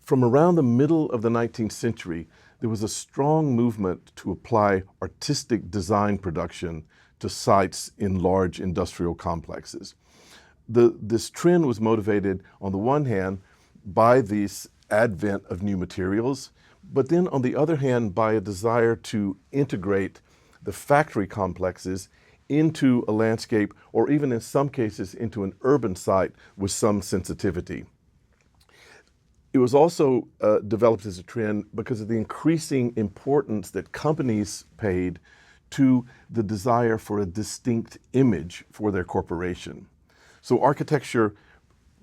From around the middle of the 19th century, there was a strong movement to apply artistic design production to sites in large industrial complexes. This trend was motivated, on the one hand, by this advent of new materials, but then on the other hand, by a desire to integrate the factory complexes into a landscape, or even in some cases into an urban site with some sensitivity. It was also developed as a trend because of the increasing importance that companies paid to the desire for a distinct image for their corporation. So architecture,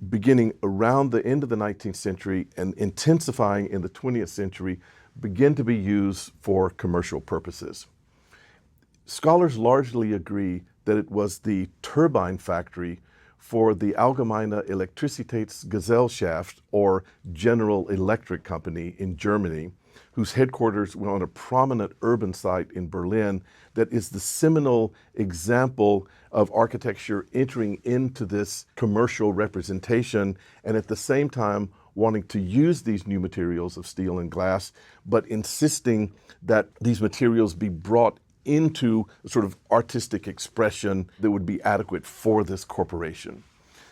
beginning around the end of the 19th century and intensifying in the 20th century, began to be used for commercial purposes. Scholars largely agree that it was the turbine factory for the Allgemeine Elektrizitätsgesellschaft, or General Electric Company in Germany, whose headquarters were on a prominent urban site in Berlin, that is the seminal example of architecture entering into this commercial representation and at the same time wanting to use these new materials of steel and glass, but insisting that these materials be brought into a sort of artistic expression that would be adequate for this corporation.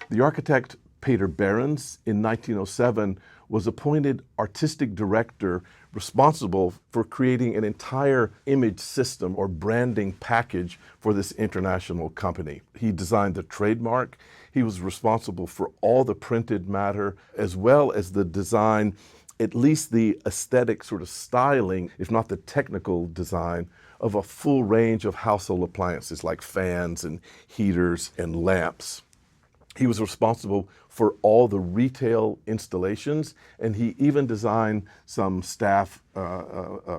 The architect Peter Behrens in 1907 was appointed artistic director responsible for creating an entire image system or branding package for this international company. He designed the trademark. He was responsible for all the printed matter, as well as the design, at least the aesthetic sort of styling, if not the technical design, of a full range of household appliances like fans and heaters and lamps. He was responsible for all the retail installations, and he even designed some staff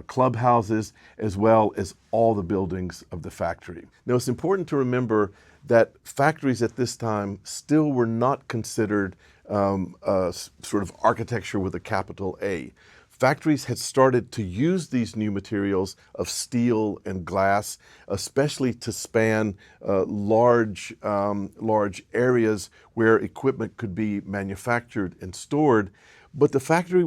clubhouses, as well as all the buildings of the factory. Now, it's important to remember that factories at this time still were not considered sort of architecture with a capital A. Factories had started to use these new materials of steel and glass, especially to span large areas where equipment could be manufactured and stored. But the factory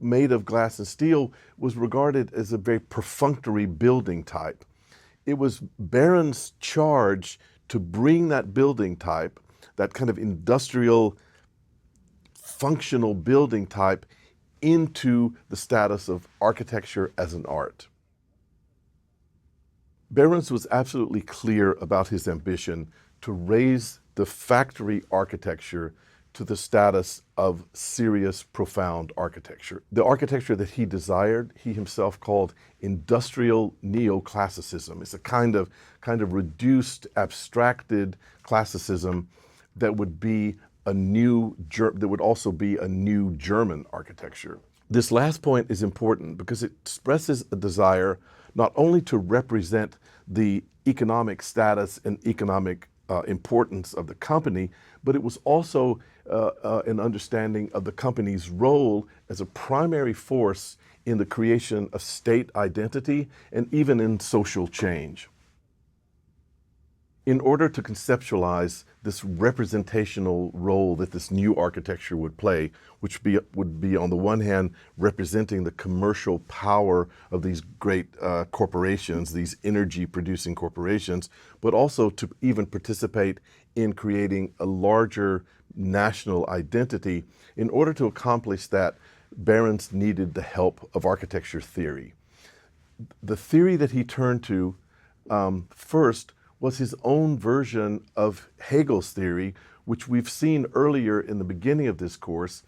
made of glass and steel was regarded as a very perfunctory building type. It was Behrens' charge to bring that building type, that kind of industrial, functional building type, into the status of architecture as an art. Behrens was absolutely clear about his ambition to raise the factory architecture to the status of serious, profound architecture. The architecture that he desired, he himself called industrial neoclassicism. It's a kind of reduced, abstracted classicism that would be that would also be a new German architecture. This last point is important because it expresses a desire not only to represent the economic status and economic importance of the company, but it was also an understanding of the company's role as a primary force in the creation of state identity and even in social change. In order to conceptualize this representational role that this new architecture would play, which would be on the one hand representing the commercial power of these great corporations, these energy-producing corporations, but also to even participate in creating a larger national identity. In order to accomplish that, Behrens needed the help of architecture theory. The theory that he turned to first was his own version of Hegel's theory, which we've seen earlier in the beginning of this course,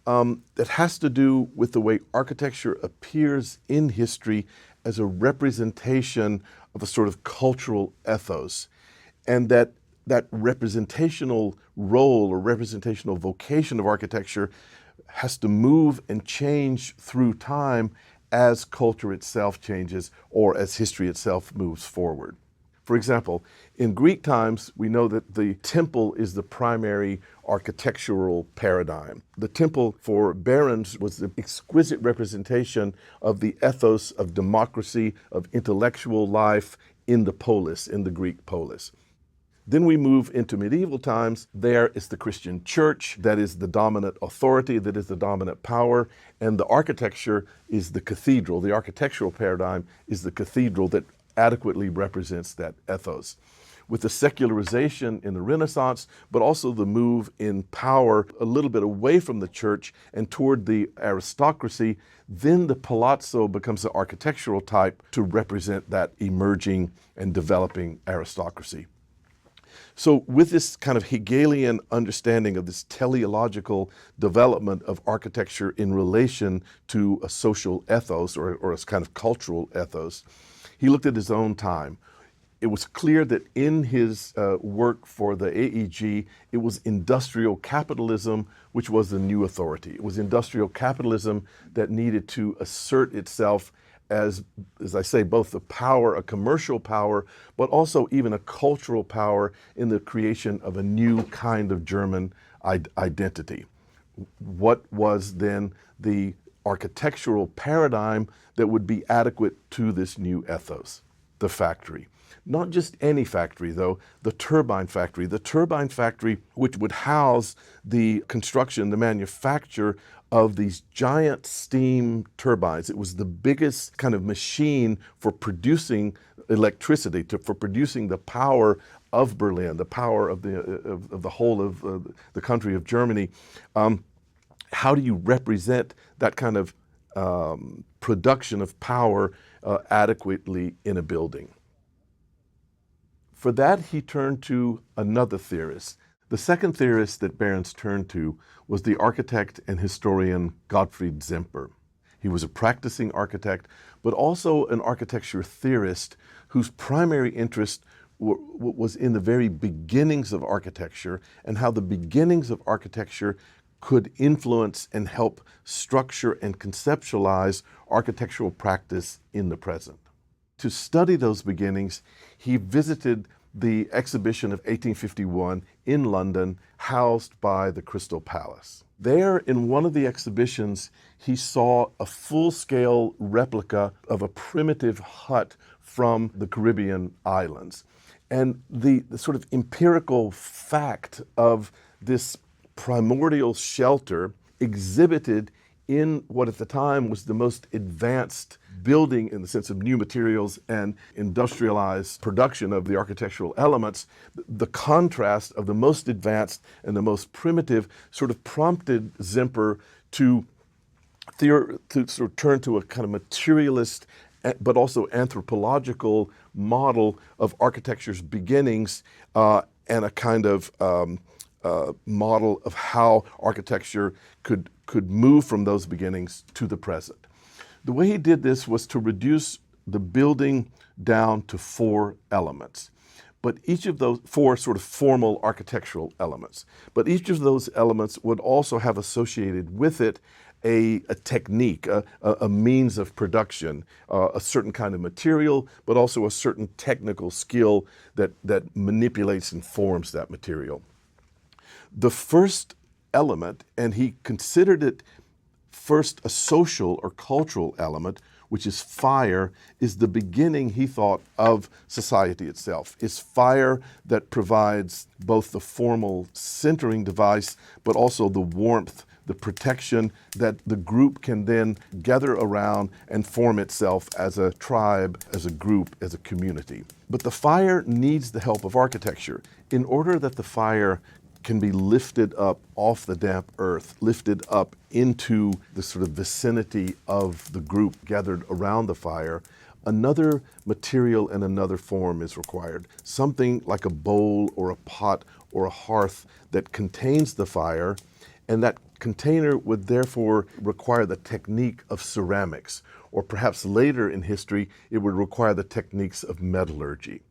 that has to do with the way architecture appears in history as a representation of a sort of cultural ethos, and that representational role or representational vocation of architecture has to move and change through time as culture itself changes or as history itself moves forward. For example, in Greek times, we know that the temple is the primary architectural paradigm. The temple for Behrens was the exquisite representation of the ethos of democracy, of intellectual life in the polis, in the Greek polis. Then we move into medieval times. There is the Christian church that is the dominant authority, that is the dominant power, and the architecture is the cathedral. The architectural paradigm is the cathedral that adequately represents that ethos. With the secularization in the Renaissance, but also the move in power a little bit away from the church and toward the aristocracy, then the palazzo becomes the architectural type to represent that emerging and developing aristocracy. So with this kind of Hegelian understanding of this teleological development of architecture in relation to a social ethos or a kind of cultural ethos, he looked at his own time. It was clear that in his work for the AEG, it was industrial capitalism which was the new authority. It was industrial capitalism that needed to assert itself as I say, both the power, a commercial power, but also even a cultural power in the creation of a new kind of German identity. What was then the architectural paradigm that would be adequate to this new ethos? The factory. Not just any factory, though, the turbine factory. The turbine factory which would house the construction, the manufacture of these giant steam turbines. It was the biggest kind of machine for producing electricity, for producing the power of Berlin, the power of the whole of the country of Germany. How do you represent that kind of production of power adequately in a building? For that, he turned to another theorist. The second theorist that Behrens turned to was the architect and historian Gottfried Semper. He was a practicing architect, but also an architecture theorist whose primary interest was in the very beginnings of architecture and how the beginnings of architecture could influence and help structure and conceptualize architectural practice in the present. To study those beginnings, he visited the exhibition of 1851 in London, housed by the Crystal Palace. There, in one of the exhibitions, he saw a full-scale replica of a primitive hut from the Caribbean islands. And the sort of empirical fact of this primordial shelter exhibited in what at the time was the most advanced building in the sense of new materials and industrialized production of the architectural elements, the contrast of the most advanced and the most primitive sort of prompted Semper to sort of turn to a kind of materialist but also anthropological model of architecture's beginnings and a kind of model of how architecture could move from those beginnings to the present. The way he did this was to reduce the building down to 4 elements. But each of those 4 sort of formal architectural elements. But each of those elements would also have associated with it a technique, a means of production, a certain kind of material, but also a certain technical skill that manipulates and forms that material. The first element, and he considered it first a social or cultural element, which is fire, is the beginning, he thought, of society itself. It's fire that provides both the formal centering device, but also the warmth, the protection that the group can then gather around and form itself as a tribe, as a group, as a community. But the fire needs the help of architecture. In order that the fire can be lifted up off the damp earth, lifted up into the sort of vicinity of the group gathered around the fire, another material and another form is required. Something like a bowl or a pot or a hearth that contains the fire, and that container would therefore require the technique of ceramics, or perhaps later in history, it would require the techniques of metallurgy.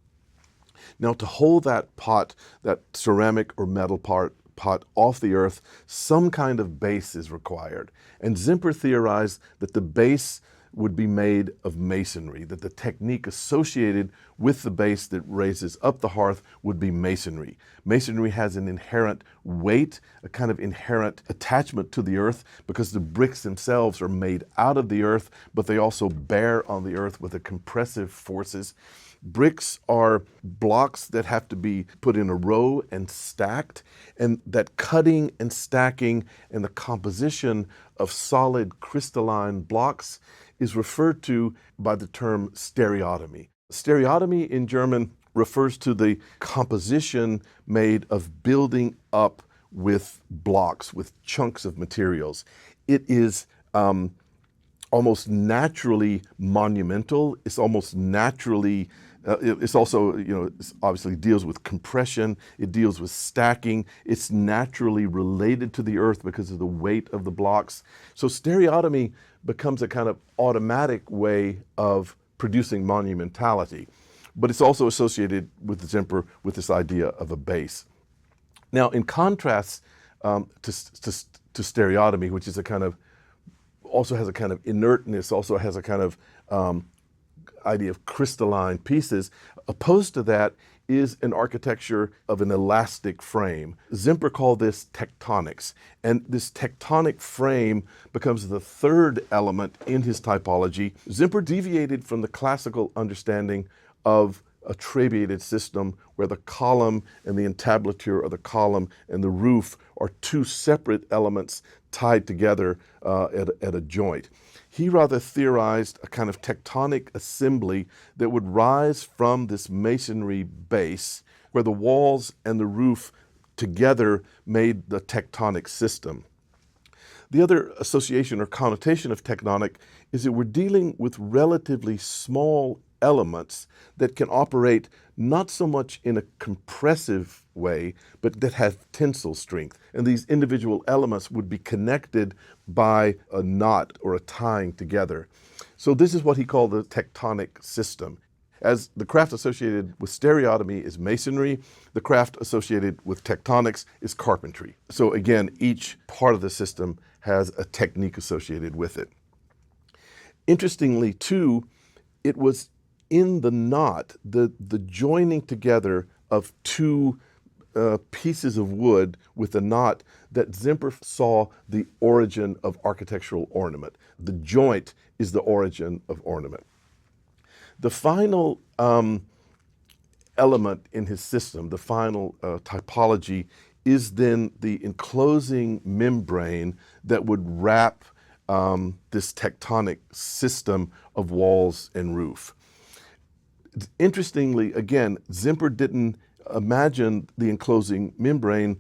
Now, to hold that pot, that ceramic or metal pot off the earth, some kind of base is required. And Semper theorized that the base would be made of masonry, that the technique associated with the base that raises up the hearth would be masonry. Masonry has an inherent weight, a kind of inherent attachment to the earth, because the bricks themselves are made out of the earth, but they also bear on the earth with the compressive forces. Bricks are blocks that have to be put in a row and stacked, and that cutting and stacking and the composition of solid crystalline blocks is referred to by the term stereotomy. Stereotomy in German refers to the composition made of building up with blocks, with chunks of materials. It is almost naturally monumental. It's almost naturally, it's also, it obviously deals with compression. It deals with stacking. It's naturally related to the earth because of the weight of the blocks. So stereotomy becomes a kind of automatic way of producing monumentality. But it's also associated with Zimper with this idea of a base. Now, in contrast to stereotomy, which is also has a kind of inertness, also has a kind of idea of crystalline pieces. Opposed to that is an architecture of an elastic frame. Zimper called this tectonics, and this tectonic frame becomes the third element in his typology. Zimper deviated from the classical understanding of a trabeated system where the column and the entablature of the column and the roof are two separate elements tied together at a joint. He rather theorized a kind of tectonic assembly that would rise from this masonry base where the walls and the roof together made the tectonic system. The other association or connotation of tectonic is that we're dealing with relatively small elements that can operate not so much in a compressive way, but that have tensile strength. And these individual elements would be connected by a knot or a tying together. So this is what he called the tectonic system. As the craft associated with stereotomy is masonry, the craft associated with tectonics is carpentry. So again, each part of the system has a technique associated with it. Interestingly, too, it was in the knot, the joining together of two pieces of wood with a knot, that Zimper saw the origin of architectural ornament. The joint is the origin of ornament. The final element in his system, the final typology, is then the enclosing membrane that would wrap this tectonic system of walls and roof. Interestingly, again, Zimper didn't imagine the enclosing membrane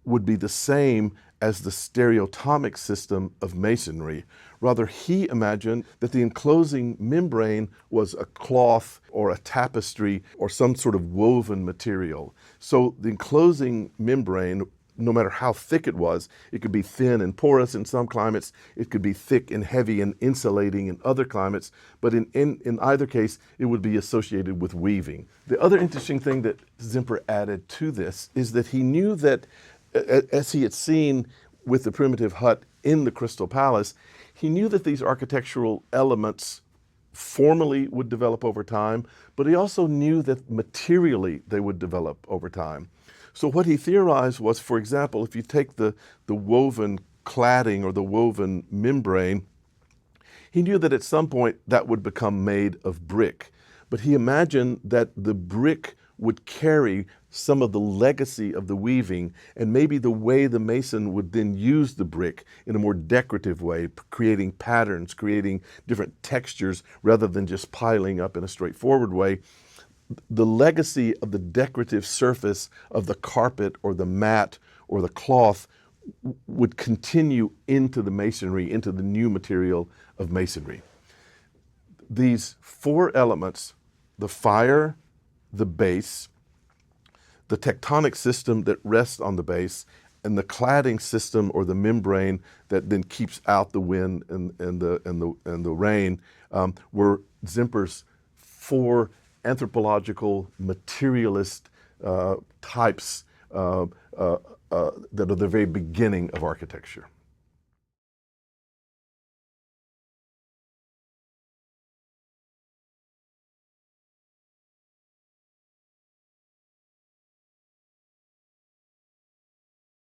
would be the same as the stereotomic system of masonry. Rather, he imagined that the enclosing membrane was a cloth or a tapestry or some sort of woven material. So the enclosing membrane, no matter how thick it was, it could be thin and porous in some climates, it could be thick and heavy and insulating in other climates, but in either case, it would be associated with weaving. The other interesting thing that Zimper added to this is that he knew that, as he had seen with the primitive hut in the Crystal Palace, he knew that these architectural elements formally would develop over time, but he also knew that materially they would develop over time. So what he theorized was, for example, if you take the woven cladding or the woven membrane, he knew that at some point that would become made of brick. But he imagined that the brick would carry some of the legacy of the weaving, and maybe the way the mason would then use the brick in a more decorative way, creating patterns, creating different textures, rather than just piling up in a straightforward way. The legacy of the decorative surface of the carpet or the mat or the cloth would continue into the masonry, into the new material of masonry. These four elements, the fire, the base, the tectonic system that rests on the base, and the cladding system or the membrane that then keeps out the wind and the rain, were Zimper's four anthropological materialist types that are the very beginning of architecture.